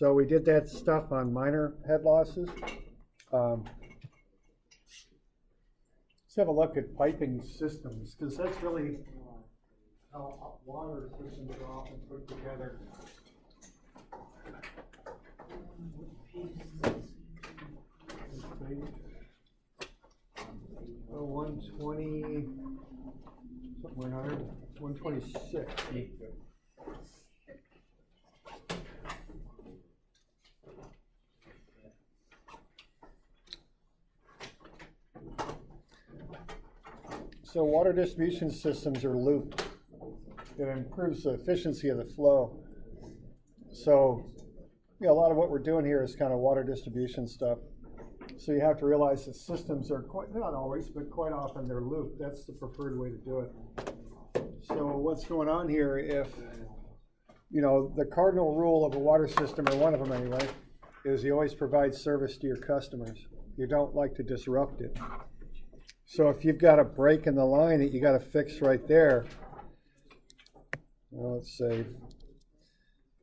So we did that stuff on minor head losses. Let's have a look at piping systems, because that's really how water systems are often put together. Oh, 120, somewhere in 126. So water distribution systems are looped. It improves the efficiency of the flow. So a lot of what we're doing here is kind of water distribution stuff. So you have to realize that systems are quite, not always, but quite often they're looped. That's the preferred way to do it. So what's going on here, if, the cardinal rule of a water system, or one of them anyway, is you always provide service to your customers. You don't like to disrupt it. So if you've got a break in the line that you got to fix right there, let's say,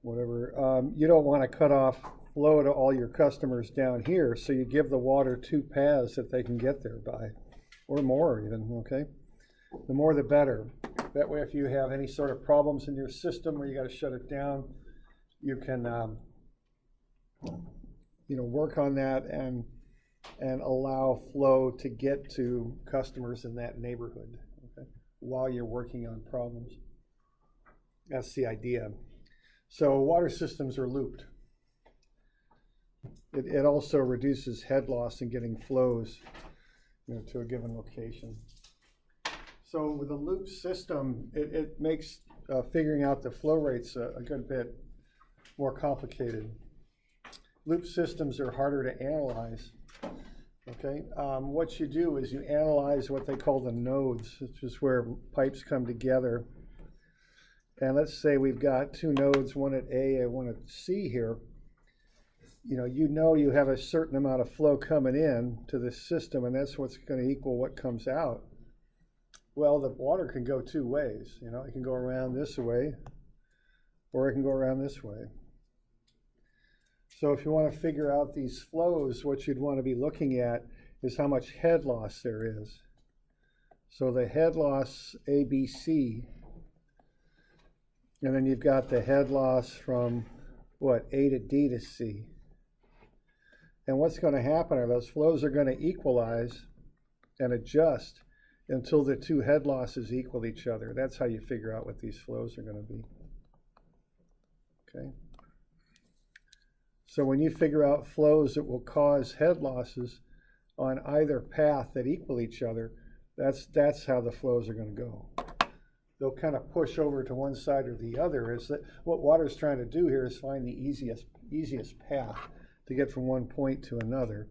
whatever, you don't want to cut off flow to all your customers down here, so you give the water 2 paths that they can get there by, or more even, okay? The more the better. That way if you have any sort of problems in your system where you got to shut it down, you can, work on that and allow flow to get to customers in that neighborhood, okay, while you're working on problems. That's the idea. So water systems are looped. It also reduces head loss in getting flows, to a given location. So with a loop system, it makes figuring out the flow rates a good bit more complicated. Loop systems are harder to analyze. Okay, what you do is you analyze what they call the nodes, which is where pipes come together. And let's say we've got 2 nodes, one at A and one at C here. You have a certain amount of flow coming in to this system, and that's what's going to equal what comes out. Well, the water can go 2 ways. It can go around this way, or it can go around this way. So if you want to figure out these flows, what you'd want to be looking at is how much head loss there is. So the head loss ABC, and then you've got the head loss from A to D to C. And what's going to happen are those flows are going to equalize and adjust until the 2 head losses equal each other. That's how you figure out what these flows are going to be. Okay. So when you figure out flows that will cause head losses on either path that equal each other, that's how the flows are going to go. They'll kind of push over to one side or the other. Is that what water's trying to do here is find the easiest path to get from one point to another.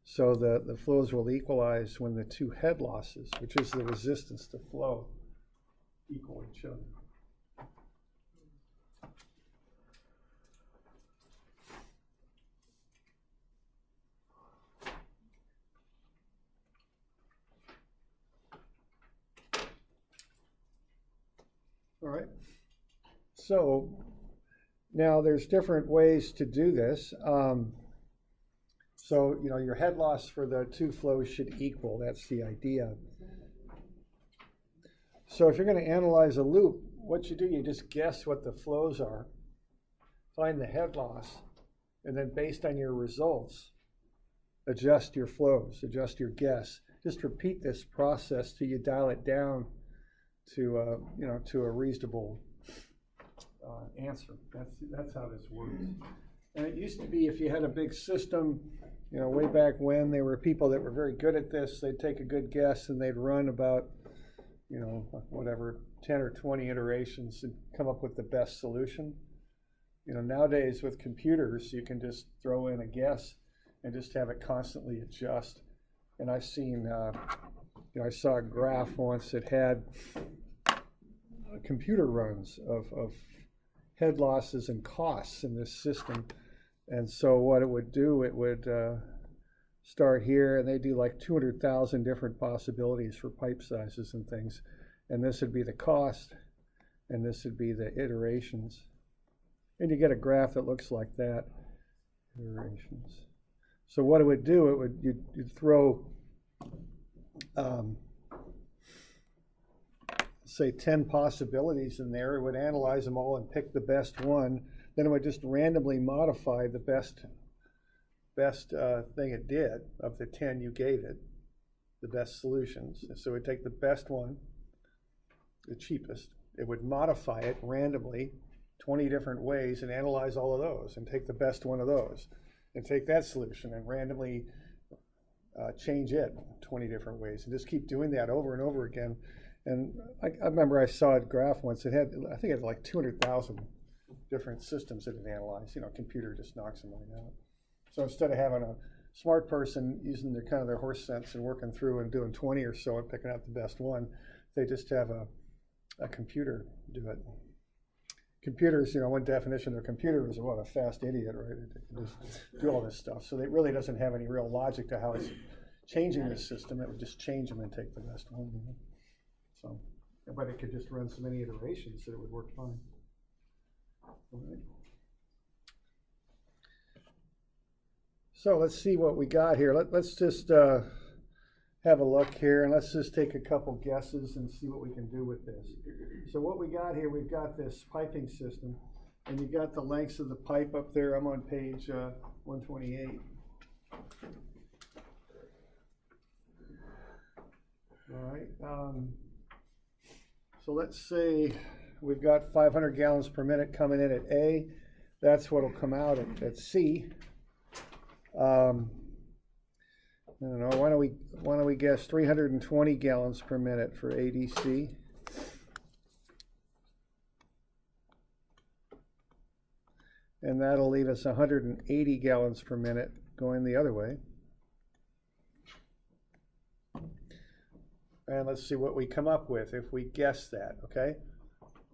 So the flows will equalize when the 2 head losses, which is the resistance to flow, equal each other. All right, so now there's different ways to do this. So, your head loss for the 2 flows should equal. That's the idea. So if you're going to analyze a loop, what you do, you just guess what the flows are, find the head loss, and then based on your results, adjust your flows, adjust your guess. Just repeat this process till you dial it down to a reasonable answer. That's how this works. And it used to be if you had a big system, way back when, there were people that were very good at this. They'd take a good guess and they'd run about, 10 or 20 iterations and come up with the best solution. Nowadays with computers, you can just throw in a guess and just have it constantly adjust. And I've seen, I saw a graph once that had computer runs of head losses and costs in this system. And so what it would do, it would start here, and they do like 200,000 different possibilities for pipe sizes and things. And this would be the cost, and this would be the iterations. And you get a graph that looks like that. Iterations. So what it would do, you'd throw, say 10 possibilities in there. It would analyze them all and pick the best one. Then it would just randomly modify the best thing it did of the 10 you gave it, the best solutions. So it would take the best one, the cheapest. It would modify it randomly 20 different ways and analyze all of those and take the best one of those and take that solution and randomly change it 20 different ways and just keep doing that over and over again. And I remember I saw a graph once. I think it had like 200,000 different systems that it analyzed. A computer just knocks them right out. So instead of having a smart person using their horse sense and working through and doing 20 or so and picking out the best one, they just have a computer do it. Computers, one definition of a computer is a fast idiot, right? It can just do all this stuff. So it really doesn't have any real logic to how it's changing the system. It would just change them and take the best one. So, but it could just run so many iterations that it would work fine. All right. So let's see what we got here. Let's just have a look here, and let's just take a couple guesses and see what we can do with this. So what we got here, we've got this piping system, and you got the lengths of the pipe up there. I'm on page 128. All right. So let's say we've got 500 gallons per minute coming in at A. That's what will come out at C. I don't know, why don't we guess 320 gallons per minute for ADC. And that'll leave us 180 gallons per minute going the other way. And let's see what we come up with if we guess that, okay?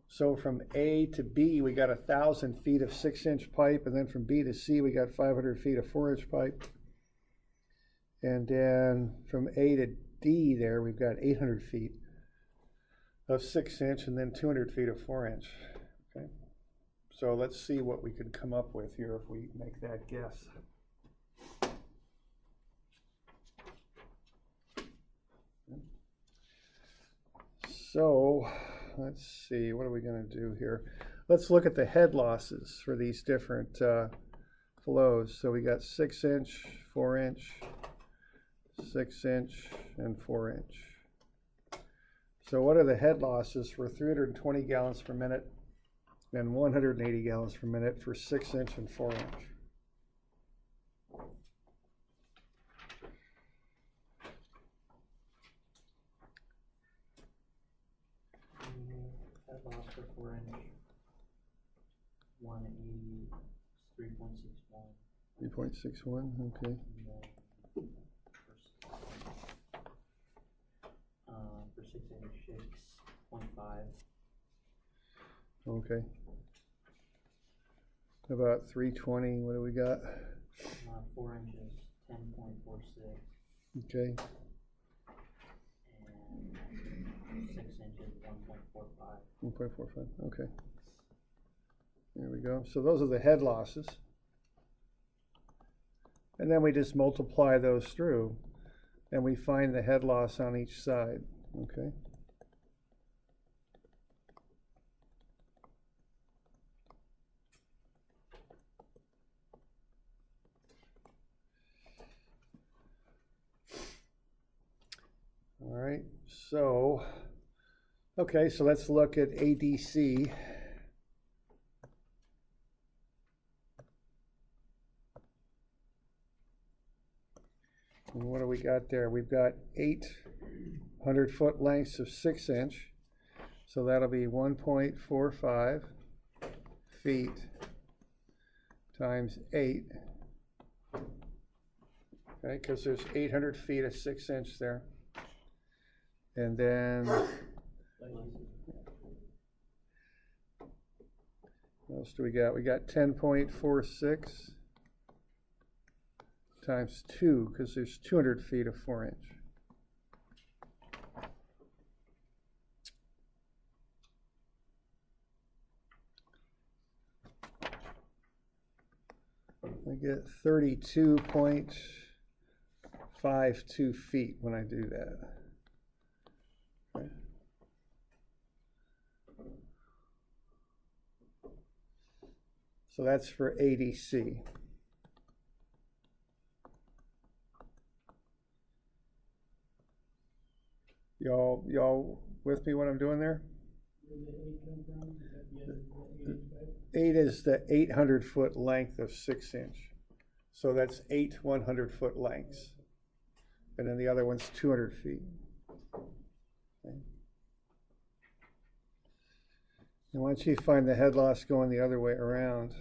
So from A to B, we got 1,000 feet of 6-inch pipe, and then from B to C, we got 500 feet of 4-inch pipe. And then from A to D there, we've got 800 feet of 6-inch and then 200 feet of 4-inch. Okay. So let's see what we could come up with here if we make that guess. So let's see, what are we going to do here? Let's look at the head losses for these different flows. So we got 6-inch, 4-inch, 6-inch, and 4-inch. So what are the head losses for 320 gallons per minute and 180 gallons per minute for 6-inch and 4-inch? Head loss for 4-inch, 180, 3.61. 3.61, okay. For 6-inch, 6.5. Okay. About 320, what do we got? 4 inches, 10.46. Okay. And 6 inches, 1.45. 1.45, okay. There we go. So those are the head losses. And then we just multiply those through, and we find the head loss on each side, okay? All right, so, okay, so let's look at ADC. And what do we got there? We've got 800-foot lengths of 6-inch, so that'll be 1.45 feet times 8, okay, because there's 800 feet of 6-inch there. And then, what else do we got? We got 10.46 times 2, because there's 200 feet of 4-inch. I get 32.52 feet when I do that. Okay. So that's for ADC. Y'all with me what I'm doing there? Where did the 8 come from? Is that the other 8 inch pipe? 8 is the 800-foot length of 6 inch. So that's 8 100-foot lengths. And then the other one's 200 feet. Okay. And once you find the head loss going the other way around,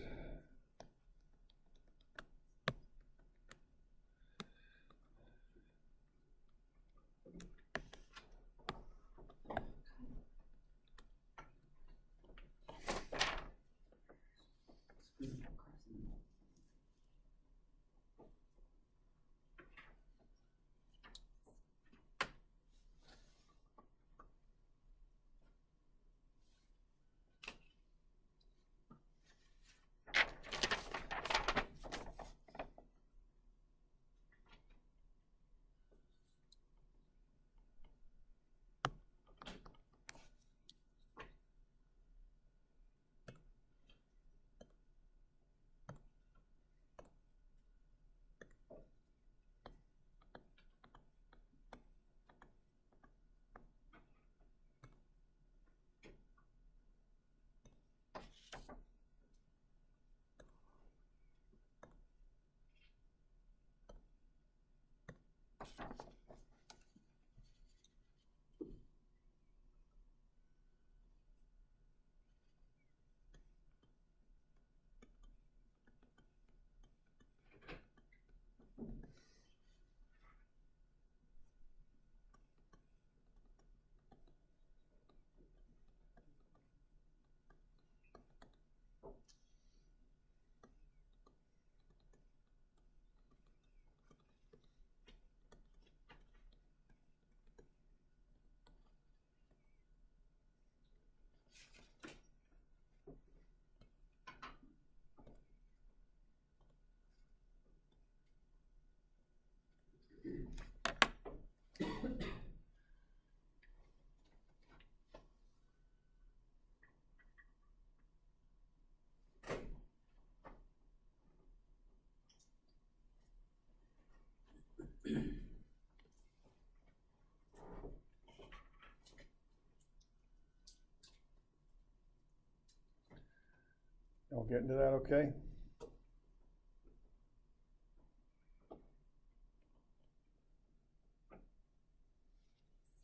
y'all get into that okay?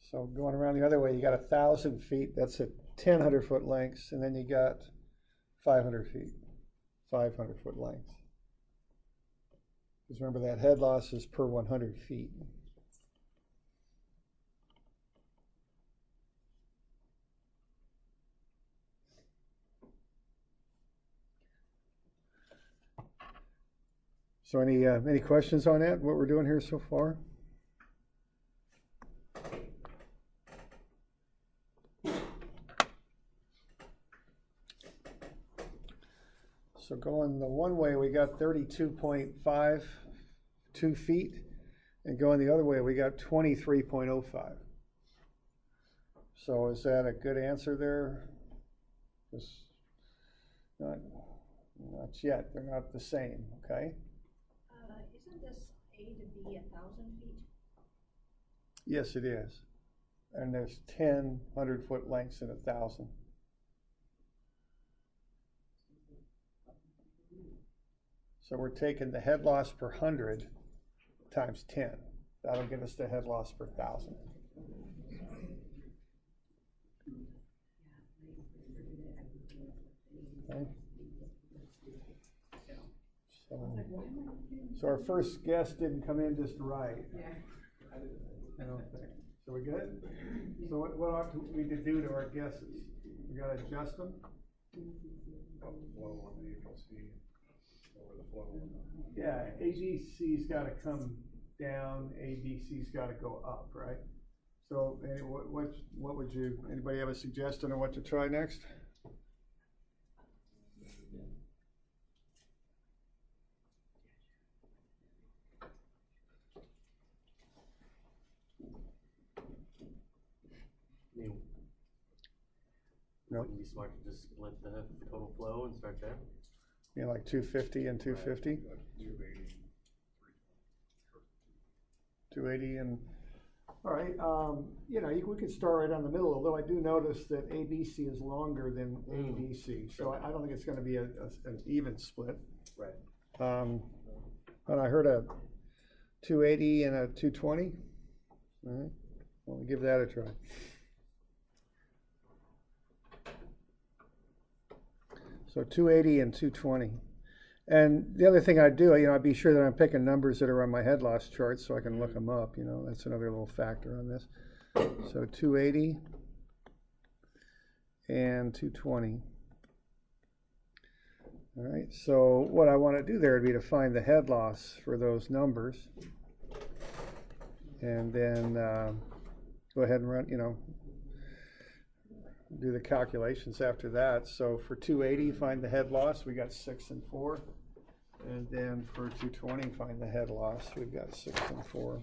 So going around the other way, you got 1,000 feet, that's at 10 100-foot lengths, and then you got 500 feet, 500-foot lengths. Because remember that head loss is per 100 feet. So any questions on that, what we're doing here so far? So going the one way, we got 32.52 feet, and going the other way, we got 23.05. So is that a good answer there? Just not yet, they're not the same, okay? Isn't this A to B 1,000 feet? Yes, it is. And there's 10 100-foot lengths in 1,000. So we're taking the head loss per 100 times 10. That'll give us the head loss per 1,000. Okay. So our first guess didn't come in just right. I don't think. So we good? So what ought we to do to our guesses? We gotta adjust them? Up the flow on the APC, over the flow. Yeah, AGC's gotta come down, ABC's gotta go up, right? So what would you, anybody have a suggestion on what to try next? No. Wouldn't it be smart to just split the total flow and start there? You know, like 250 and 250, 280 and, all right, you know, we could start right on the middle, although I do notice that ABC is longer than ABC, so I don't think it's gonna be an even split. Right. And I heard a 280 and a 220. All right, well, we'll give that a try. So 280 and 220. And the other thing I'd do, you know, I'd be sure that I'm picking numbers that are on my head loss chart so I can look them up, you know, that's another little factor on this. So 280 and 220. All right, so what I want to do there would be to find the head loss for those numbers. And then go ahead and run, you know, do the calculations after that. So for 280, find the head loss, we got 6 and 4. And then for 220, find the head loss, we've got 6 and 4.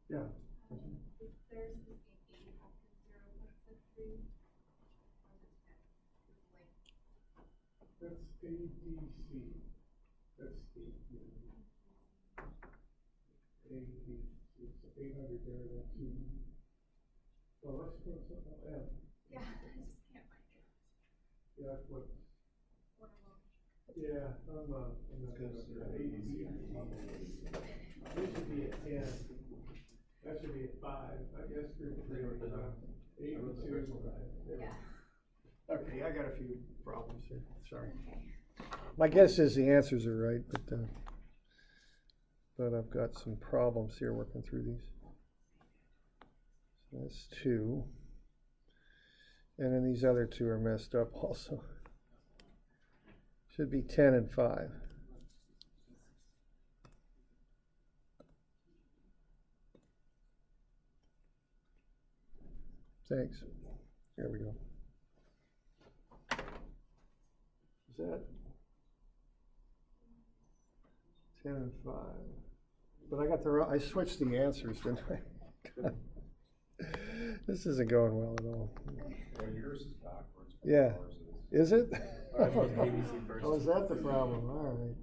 Yeah. Is theirs is the 8 after 0.73? Or is it 10? It's like, That's ABC. That's the it's 800 there, then 2. Well, let's put something like that. yeah, I just can't find it. Yeah, what? What I want. Yeah, Yeah, I'm looking at ABC. This should be a 10. That should be a 5. I guess 3 or 8 and 2. Yeah. Okay, I got a few problems here, sorry. My guess is the answers are right, but I've got some problems here working through these. So that's 2. And then these other 2 are messed up also. Should be 10 and 5. Thanks. There we go. Is that 10 and 5? But I got the wrong, I switched the answers, didn't I? This isn't going well at all. Well, yours is backwards. but Yeah. ours Is it? Ours was ABC first. Oh, is that the problem? All right.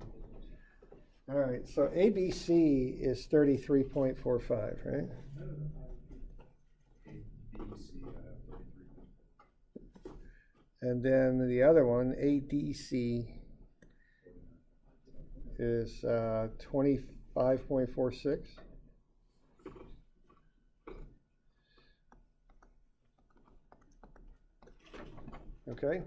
All right, so ABC is 33.45, right? ABC, I have 33. And then the other one, ADC, is 25.46. Okay.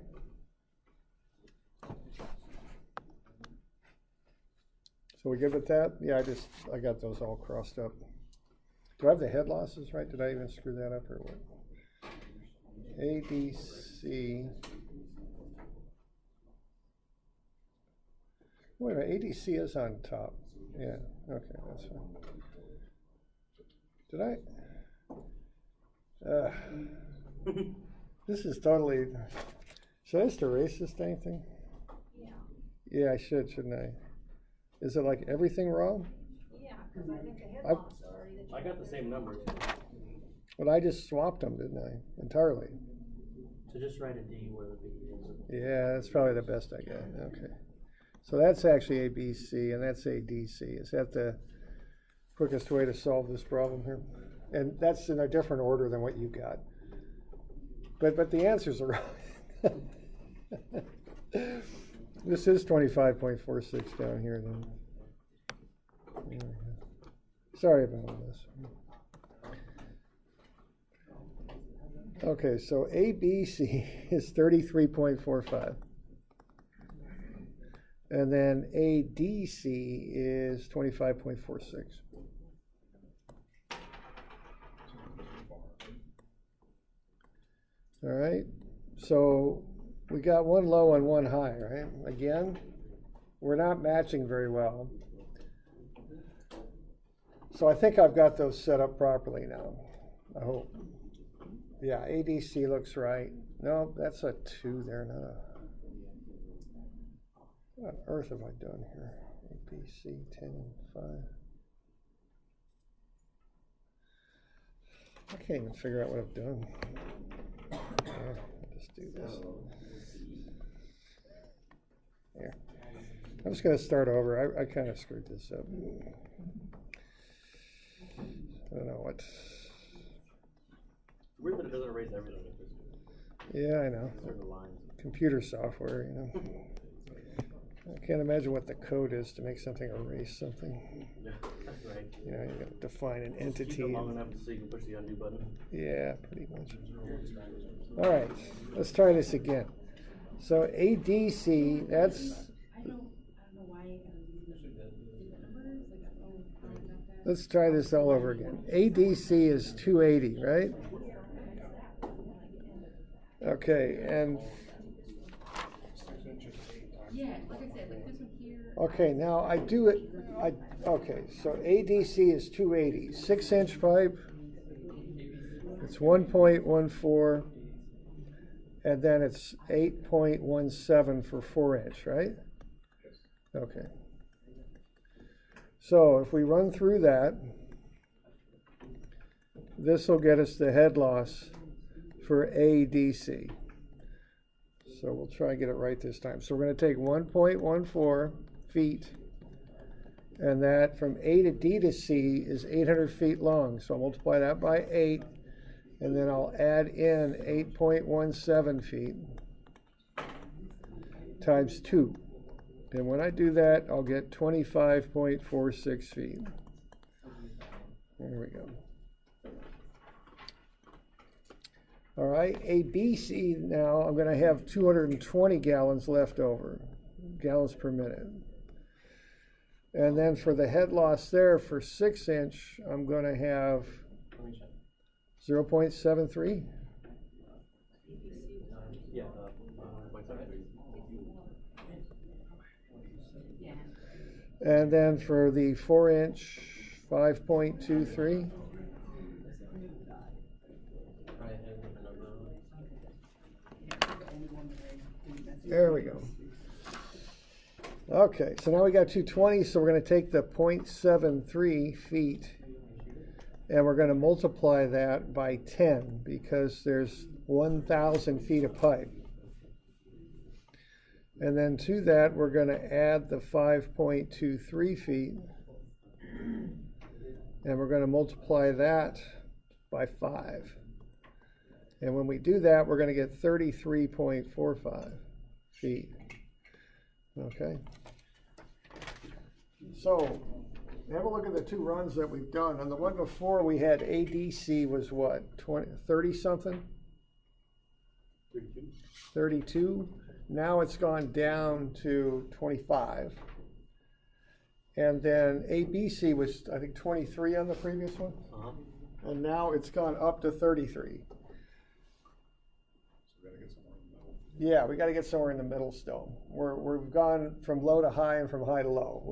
So we good with that? Yeah, I got those all crossed up. Do I have the head losses right? Did I even screw that up or what? ADC. Wait a minute, ADC is on top. Yeah, okay, that's fine. Did I? This is totally. Should I just erase this dang thing? Yeah. Yeah, I should, shouldn't I? Is it like everything wrong? Yeah, because I think the head I've- loss already that you. I got the same numbers. Well, I just swapped them, didn't I? Entirely. So just write a D where the B is. Yeah, that's probably the best I got. Okay. So that's actually ABC and that's ADC. Is that the quickest way to solve this problem here? And that's in a different order than what you got. But the answers are right. This is 25.46 down here then. Yeah. Sorry about all this. Okay, so ABC is 33.45. And then ADC is 25.46. All right, so we got one low and one high, right? Again, we're not matching very well. So I think I've got those set up properly now, I hope. Yeah, ADC looks right. No, that's a 2 there, not a... What on earth have I done here? ABC 10 and 5. I can't even figure out what I've done. I'll just do this. Here. I'm just going to start over. I kind of screwed this up. I don't know what. It's weird that it doesn't erase everything at this point. Yeah, I know. Certain lines. Computer software, you know. I can't imagine what the code is to make something erase something. Yeah, that's right. You know, you got to define an Keep entity. it long enough so you can push the undo button. Yeah, pretty much. All right, let's try this again. So ADC, that's, I don't know why different numbers, like I don't know about that. let's try this all over again. ADC is 280, right? Okay, and, Yeah, like I said, like this one here. okay, now I do it, okay, so ADC is 280, 6-inch pipe. It's 1.14, and then it's 8.17 for 4-inch, right? Okay. So if we run through that, this will get us the head loss for ADC. So we'll try and get it right this time. So we're going to take 1.14 feet, and that from A to D to C is 800 feet long. So I'll multiply that by 8, and then I'll add in 8.17 feet times 2. And when I do that, I'll get 25.46 feet. There we go. All right, ABC now, I'm going to have 220 gallons left over, gallons per minute. And then for the head loss there, for 6-inch, I'm going to have 0.73. Yeah, 0.73. And then for the 4-inch, 5.23. There we go. Okay, so now we got 220, so we're going to take the 0.73 feet and we're going to multiply that by 10 because there's 1,000 feet of pipe. And then to that, we're going to add the 5.23 feet and we're going to multiply that by 5. And when we do that, we're going to get 33.45 feet. Okay. So have a look at the two runs that we've done. On the one before, we had ADC was what, 30 something? 32. 32. Now it's gone down to 25. And then ABC was, I think, 23 on the previous one. And now it's gone up to 33. Yeah, we got to get somewhere in the middle still. We've gone from low to high and from high to low.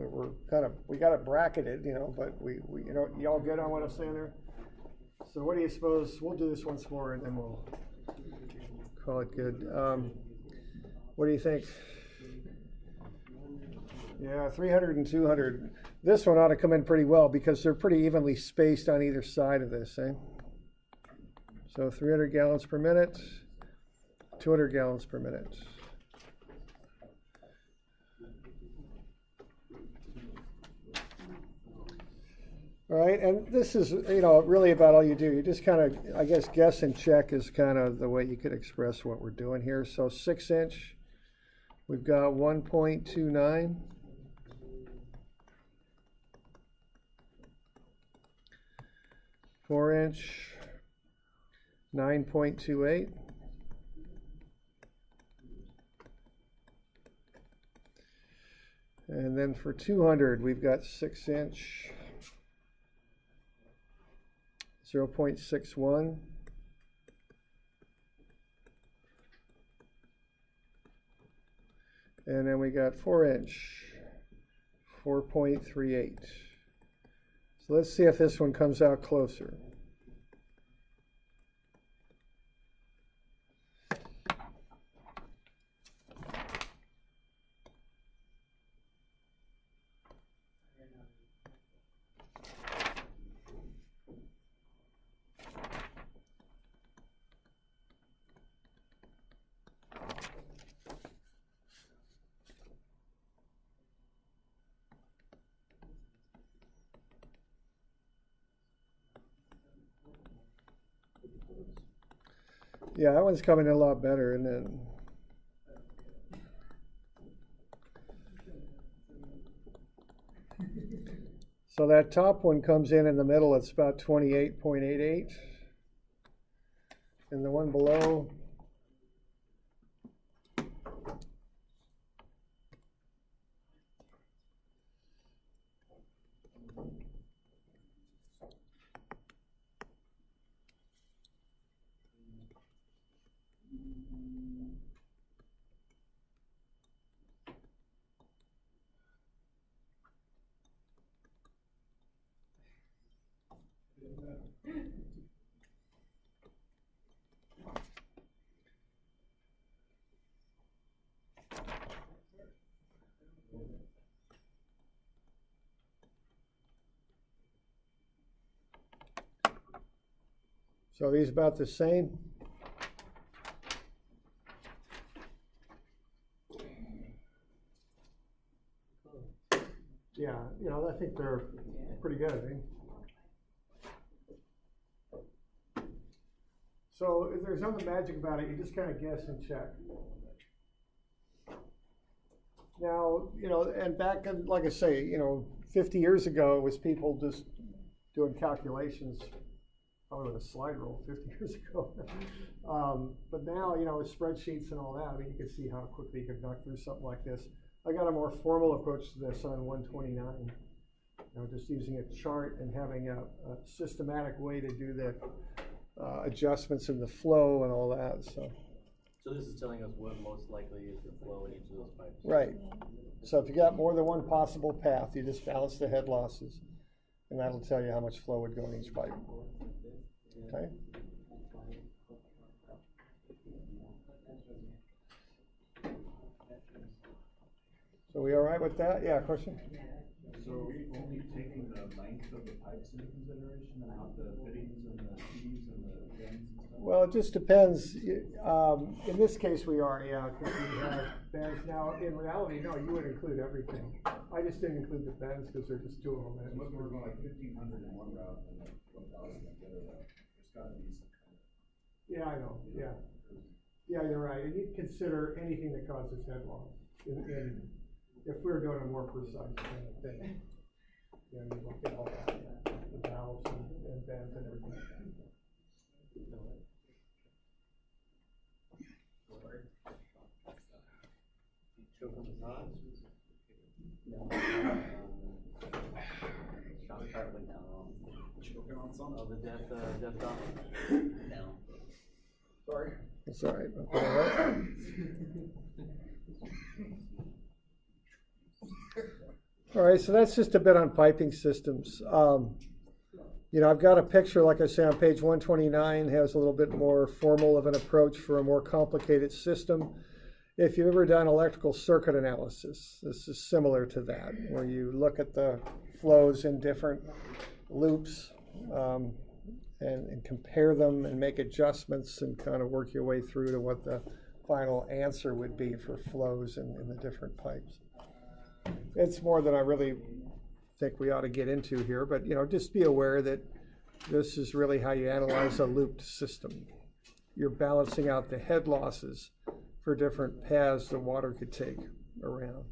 We got it bracketed, you know, but we you know, y'all good on what I'm saying there? So what do you suppose? We'll do this once more and then we'll call it good. What do you think? Yeah, 300 and 200. This one ought to come in pretty well because they're pretty evenly spaced on either side of this, eh? So 300 gallons per minute. 200 gallons per minute. All right, and this is, you know, really about all you do. You just kind of, I guess, guess and check is kind of the way you could express what we're doing here. So 6-inch, we've got 1.29. 4-inch, 9.28. And then for 200, we've got 6-inch, 0.61. And then we got 4-inch, 4.38. So let's see if this one comes out closer. Yeah, that one's coming in a lot better, and then so that top one comes in the middle. It's about 28.88, and the one below, so these about the same. Yeah, you know, I think they're pretty good, I think. So if there's nothing magic about it, you just kind of guess and check. Now, and back, like I say, 50 years ago, it was people just doing calculations, probably with a slide rule 50 years ago. But now, with spreadsheets and all that, I mean, you can see how quickly you can knock through something like this. I got a more formal approach to this on 129. Just using a chart and having a systematic way to do the adjustments in the flow and all that. So this is telling us what most likely is the flow in each of those pipes. right. So if you got more than one possible path, you just balance the head losses, and that'll tell you how much flow would go in each pipe. Okay. So we all right with that? Yeah, question? So are we only taking the length of the pipes into consideration and not the fittings and the T's and the bends and stuff? Well, it just depends. In this case, we are, yeah, because we have bends. Now, in reality, no, you would include everything. I just didn't include the bends because they're just two of them. Unless we're going like 1,500 in one route and like 1,000 in the other route, there's got to be some kind of. Yeah, I know. Yeah. Yeah, you're right. And you'd consider anything that causes head loss. If we were doing a more precise kind of thing, then you look at all that, the valves and bends and everything. Choke on the sides? No. Shot sharply down. Choking on something. Oh, the death dot? No. Sorry. That's all right. I'll put it right. All right, so that's just a bit on piping systems. I've got a picture, like I say, on page 129, has a little bit more formal of an approach for a more complicated system. If you've ever done electrical circuit analysis, this is similar to that, where you look at the flows in different loops and compare them and make adjustments and kind of work your way through to what the final answer would be for flows in the different pipes. It's more than I really think we ought to get into here, but just be aware that this is really how you analyze a looped system. You're balancing out the head losses for different paths the water could take around.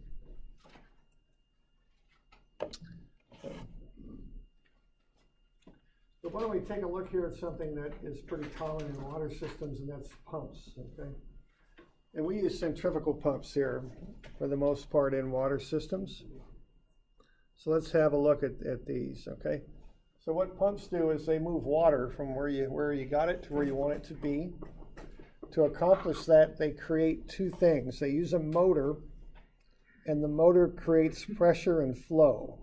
So why don't we take a look here at something that is pretty common in water systems, and that's pumps, okay? And we use centrifugal pumps here for the most part in water systems. So let's have a look at these, okay? So what pumps do is they move water from where you got it to where you want it to be. To accomplish that, they create two things. They use a motor, and the motor creates pressure and flow.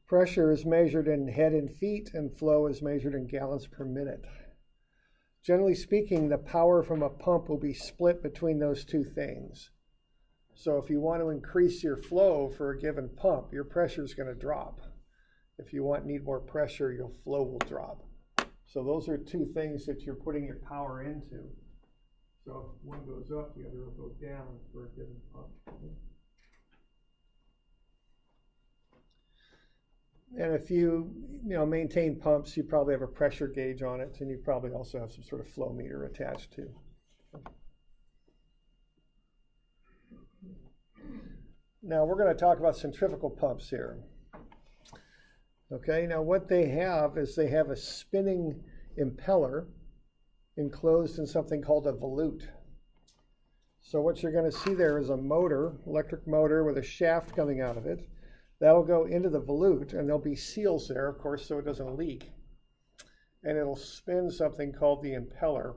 Pressure is measured in head and feet, and flow is measured in gallons per minute. Generally speaking, the power from a pump will be split between those two things. So if you want to increase your flow for a given pump, your pressure is going to drop. If you need more pressure, your flow will drop. So those are two things that you're putting your power into. So if one goes up, the other will go down for a given pump. And if you maintain pumps, you probably have a pressure gauge on it, and you probably also have some sort of flow meter attached to. Now we're going to talk about centrifugal pumps here. Okay, now what they have is they have a spinning impeller enclosed in something called a volute. So what you're going to see there is a motor, electric motor with a shaft coming out of it. That'll go into the volute, and there'll be seals there, of course, so it doesn't leak. And it'll spin something called the impeller.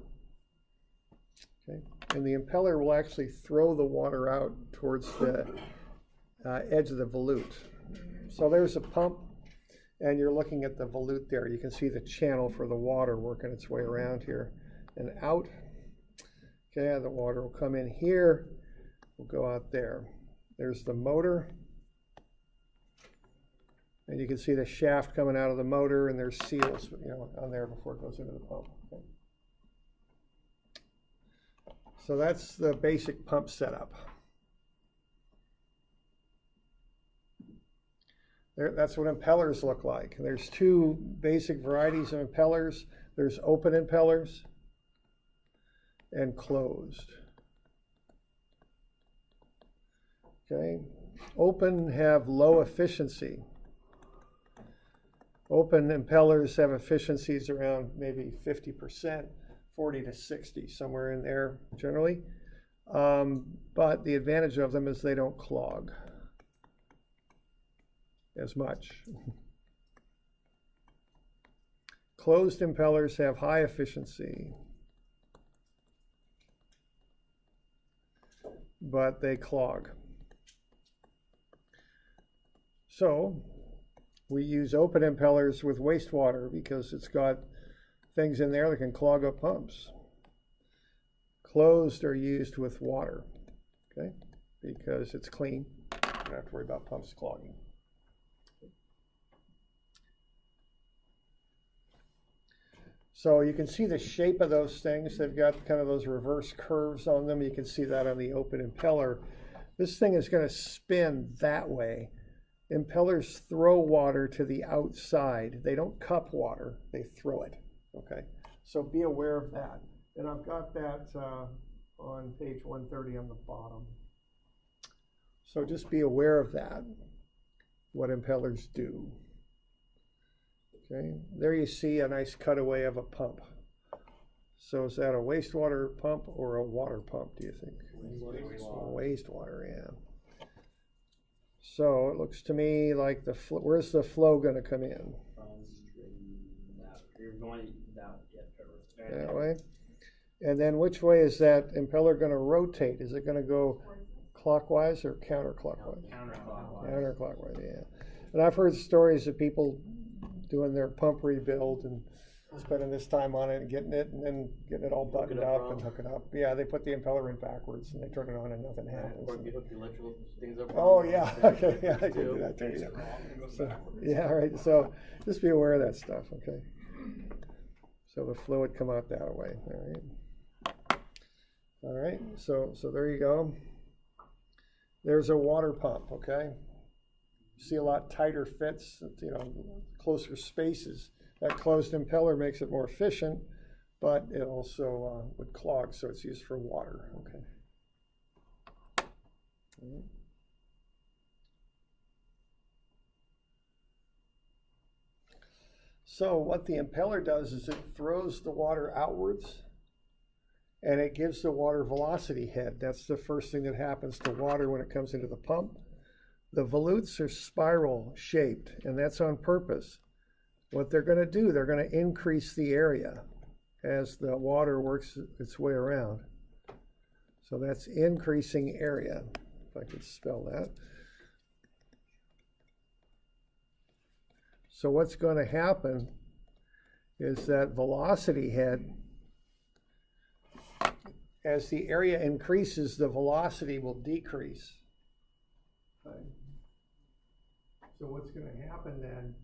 Okay? And the impeller will actually throw the water out towards the edge of the volute. So there's a pump, and you're looking at the volute there. You can see the channel for the water working its way around here and out. Okay, the water will come in here, will go out there. There's the motor. And you can see the shaft coming out of the motor, and there's seals, on there before it goes into the pump. Okay. So that's the basic pump setup. That's what impellers look like. There's two basic varieties of impellers. There's open impellers and closed. Okay. Open have low efficiency. Open impellers have efficiencies around maybe 50%, 40 to 60, somewhere in there generally. But the advantage of them is they don't clog as much. Closed impellers have high efficiency, but they clog. So we use open impellers with wastewater because it's got things in there that can clog up pumps. Closed are used with water, okay, because it's clean. You don't have to worry about pumps clogging. So you can see the shape of those things. They've got kind of those reverse curves on them. You can see that on the open impeller. This thing is going to spin that way. Impellers throw water to the outside. They don't cup water, they throw it, okay? So be aware of that. And I've got that on page 130 on the bottom. So just be aware of that, what impellers do. Okay, there you see a nice cutaway of a pump. So is that a wastewater pump or a water pump, do you think? Wastewater, yeah. So it looks to me like where's the flow going to come in? You're going That way. And then which way is that impeller going to rotate? Is it going to go clockwise or counterclockwise? Counterclockwise. Counterclockwise, yeah. And I've heard stories of people doing their pump rebuild and spending this time on it and getting it all buttoned up and hooking up. Yeah, they put the impeller in backwards and they turn it on and nothing happens. Or if you hook the electrical things up. Oh yeah, okay, yeah, I can do that too. Yeah. So, yeah, right. So just be aware of that stuff, okay? So the flow would come out that way. All right. All right. So there you go. There's a water pump, okay? See a lot tighter fits, closer spaces. That closed impeller makes it more efficient, but it also would clog, so it's used for water, okay? All right. So what the impeller does is it throws the water outwards and it gives the water velocity head. That's the first thing that happens to water when it comes into the pump. The volutes are spiral shaped, and that's on purpose. What they're going to do, they're going to increase the area as the water works its way around. So that's increasing area, if I could spell that. So what's going to happen is that velocity head, as the area increases, the velocity will decrease. Okay. So what's going to happen then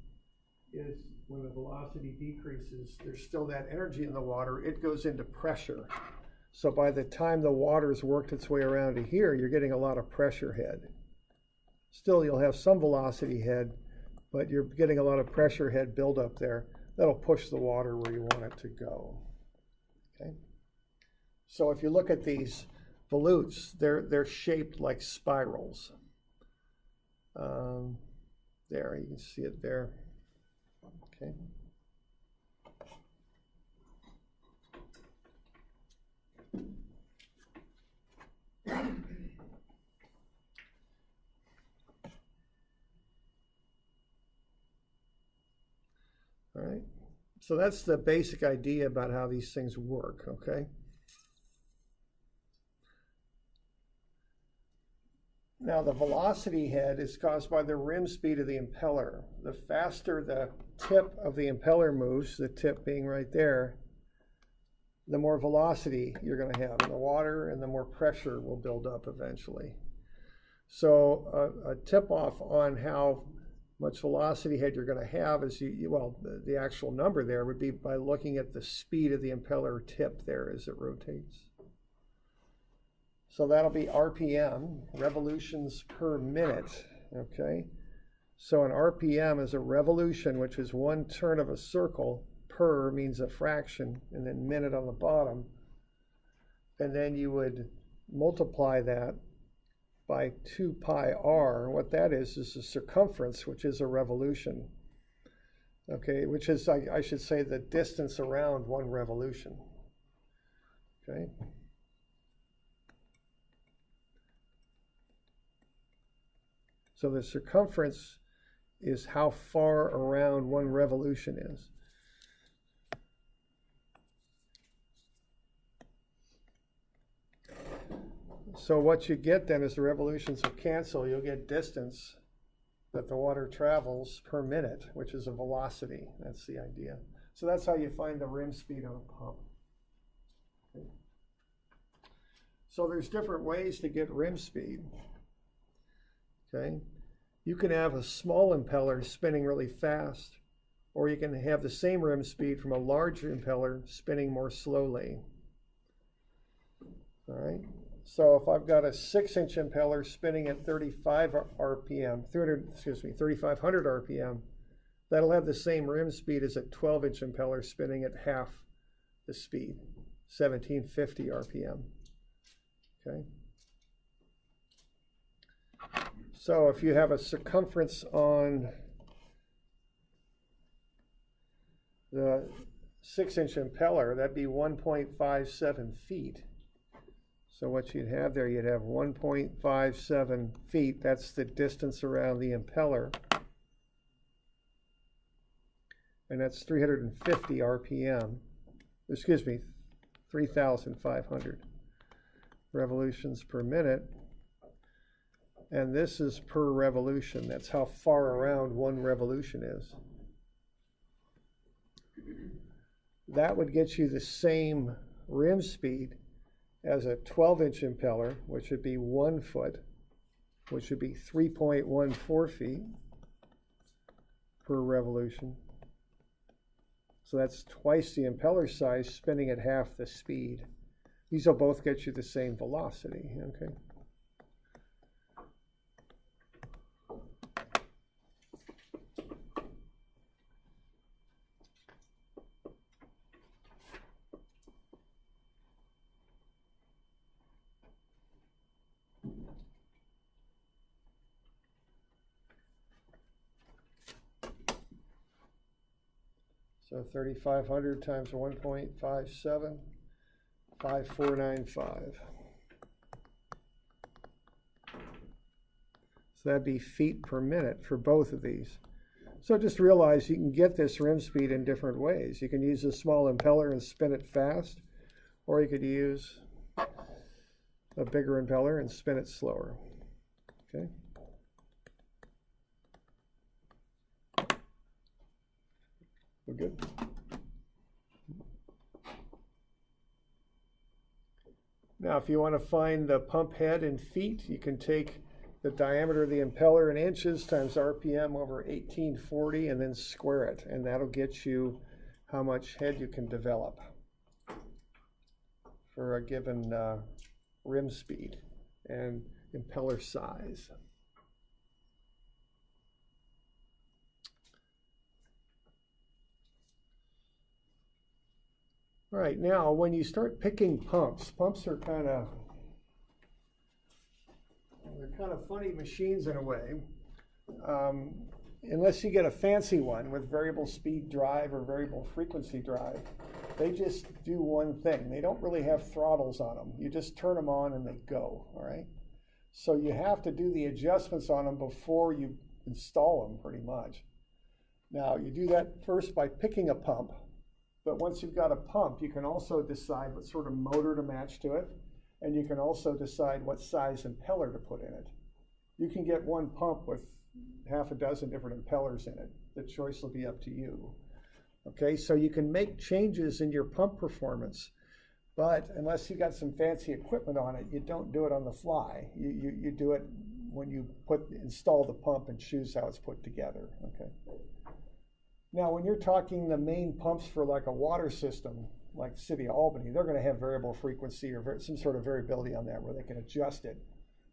is when the velocity decreases, there's still that energy in the water, it goes into pressure. So by the time the water's worked its way around to here, you're getting a lot of pressure head. Still, you'll have some velocity head, but you're getting a lot of pressure head buildup there. That'll push the water where you want it to go. Okay. So if you look at these volutes, they're shaped like spirals. There, you can see it there. Okay. All right. So that's the basic idea about how these things work, okay? Now, the velocity head is caused by the rim speed of the impeller. The faster the tip of the impeller moves, the tip being right there, the more velocity you're going to have in the water and the more pressure will build up eventually. So a tip-off on how much velocity head you're going to have is, the actual number there would be by looking at the speed of the impeller tip there as it rotates. So that'll be RPM, revolutions per minute, okay? So an RPM is a revolution, which is one turn of a circle. Per means a fraction, and then minute on the bottom. And then you would multiply that by 2 pi r. What that is the circumference, which is a revolution. Okay, which is, I should say, the distance around one revolution. Okay. So the circumference is how far around one revolution is. So what you get then is the revolutions will cancel. You'll get distance that the water travels per minute, which is a velocity. That's the idea. So that's how you find the rim speed of a pump. Okay. So there's different ways to get rim speed. Okay. You can have a small impeller spinning really fast, or you can have the same rim speed from a large impeller spinning more slowly. All right. So if I've got a 6-inch impeller spinning at 35 RPM, 3,500 RPM, that'll have the same rim speed as a 12-inch impeller spinning at half the speed, 1,750 RPM. Okay. So if you have a circumference on the 6-inch impeller, that'd be 1.57 feet. So what you'd have there, you'd have 1.57 feet. That's the distance around the impeller. And that's 350 RPM. Excuse me, 3,500 revolutions per minute. And this is per revolution. That's how far around one revolution is. That would get you the same rim speed as a 12-inch impeller, which would be 1 foot, which would be 3.14 feet per revolution. So that's twice the impeller size spinning at half the speed. These will both get you the same velocity, okay? So 3,500 times 1.57, 5,495. So that'd be feet per minute for both of these. So just realize you can get this rim speed in different ways. You can use a small impeller and spin it fast, or you could use a bigger impeller and spin it slower. Okay. We're good. Now, if you want to find the pump head in feet, you can take the diameter of the impeller in inches times RPM over 1840 and then square it, and that'll get you how much head you can develop for a given rim speed and impeller size. All right, now when you start picking pumps are kind of funny machines in a way. Unless you get a fancy one with variable speed drive or variable frequency drive, they just do one thing. They don't really have throttles on them. You just turn them on and they go, all right? So you have to do the adjustments on them before you install them pretty much. Now you do that first by picking a pump. But once you've got a pump, you can also decide what sort of motor to match to it, and you can also decide what size impeller to put in it. You can get one pump with half a dozen different impellers in it. The choice will be up to you. Okay, so you can make changes in your pump performance, but unless you got some fancy equipment on it, you don't do it on the fly. You do it when you install the pump and choose how it's put together. Okay. Now, when you're talking the main pumps for like a water system, like the City of Albany, they're going to have variable frequency or some sort of variability on that where they can adjust it.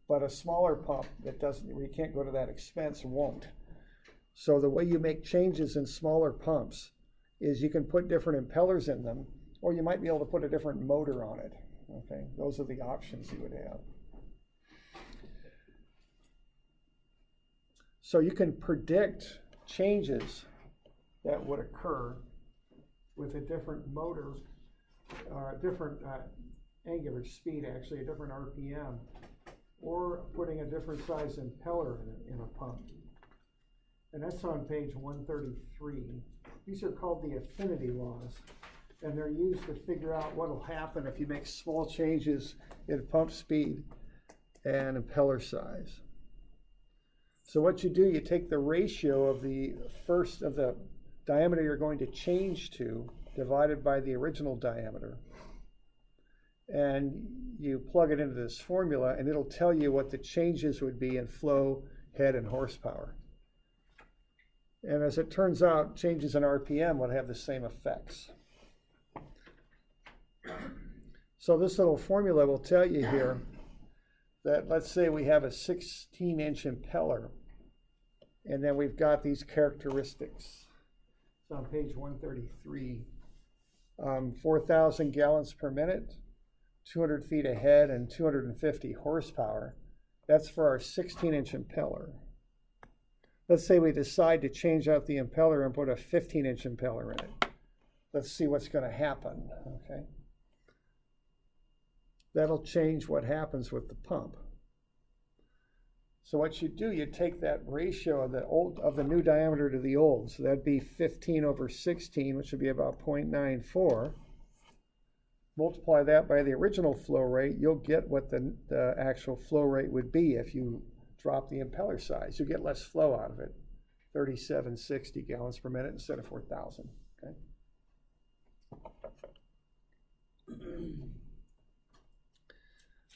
But a smaller pump that doesn't, where you can't go to that expense, won't. So the way you make changes in smaller pumps is you can put different impellers in them, or you might be able to put a different motor on it. Okay, those are the options you would have. So you can predict changes that would occur with a different motor, different angular speed, actually, a different RPM, or putting a different size impeller in a pump. And that's on page 133. These are called the affinity laws, and they're used to figure out what will happen if you make small changes in pump speed and impeller size. So what you do, you take the ratio of the diameter you're going to change to divided by the original diameter, and you plug it into this formula, and it'll tell you what the changes would be in flow, head, and horsepower. And as it turns out, changes in RPM would have the same effects. So this little formula will tell you here that, let's say we have a 16-inch impeller, and then we've got these characteristics. It's on page 133. 4,000 gallons per minute, 200 feet ahead, and 250 horsepower. That's for our 16-inch impeller. Let's say we decide to change out the impeller and put a 15-inch impeller in it. Let's see what's going to happen, okay? That'll change what happens with the pump. So what you do, you take that ratio of the new diameter to the old. So that'd be 15/16, which would be about 0.94. Multiply that by the original flow rate, you'll get what the actual flow rate would be if you drop the impeller size. You get less flow out of it, 3760 gallons per minute instead of 4,000. Okay.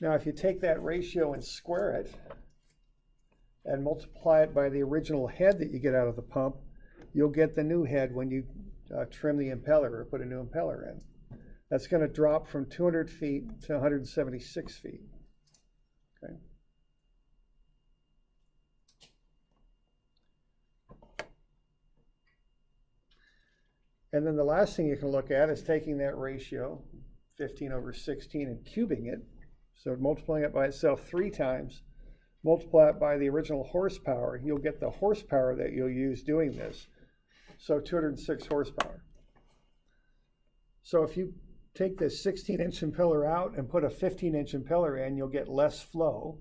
Now, if you take that ratio and square it and multiply it by the original head that you get out of the pump, you'll get the new head when you trim the impeller or put a new impeller in. That's going to drop from 200 feet to 176 feet. Okay. And then the last thing you can look at is taking that ratio, 15/16, and cubing it. So multiplying it by itself 3 times, multiply it by the original horsepower, you'll get the horsepower that you'll use doing this. So 206 horsepower. So if you take this 16-inch impeller out and put a 15-inch impeller in, you'll get less flow,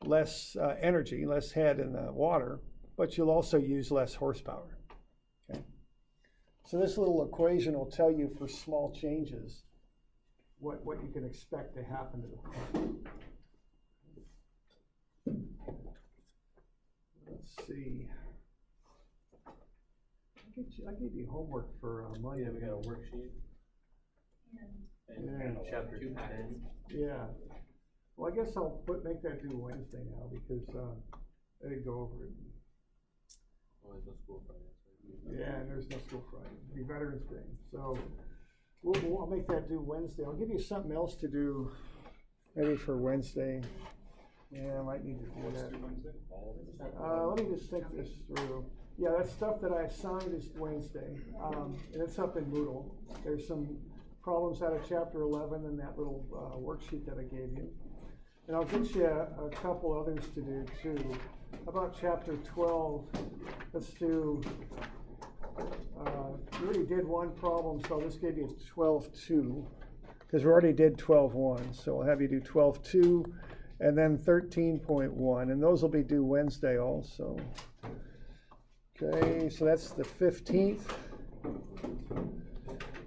less energy, less head in the water, but you'll also use less horsepower. Okay? So this little equation will tell you for small changes what you can expect to happen to the pump. Let's see. I gave you homework for Monday. Yeah, we got a worksheet. And Yeah. chapter 10. Yeah. Well, I guess I'll make that due Wednesday now because I didn't go over it. Oh, there's no school Friday. Yeah, and there's no school Friday. It'll be Veterans Day. So I'll make that due Wednesday. I'll give you something else to do maybe for Wednesday. Yeah, I might need to do that. Let me just think this through. Yeah, that stuff that I assigned is Wednesday, and it's up in Moodle. There's some problems out of chapter 11 in that little worksheet that I gave you. And I'll get you a couple others to do too. How about chapter 12? Let's do, you already did one problem, so I'll just give you 12.2, because we already did 12.1. So I'll have you do 12.2 and then 13.1, and those will be due Wednesday also. Okay, so that's the 15th.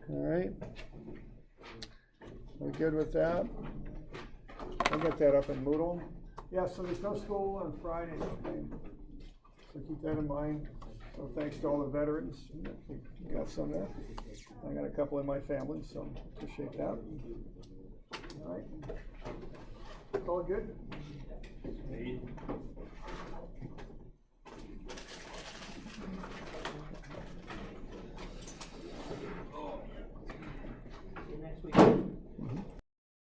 All right. We're good with that? I'll get that up in Moodle. Yeah, so there's no school on Friday. Okay. So keep that in mind. So thanks to all the veterans. You got some there. I got a couple in my family, so appreciate that. All right. It's all good.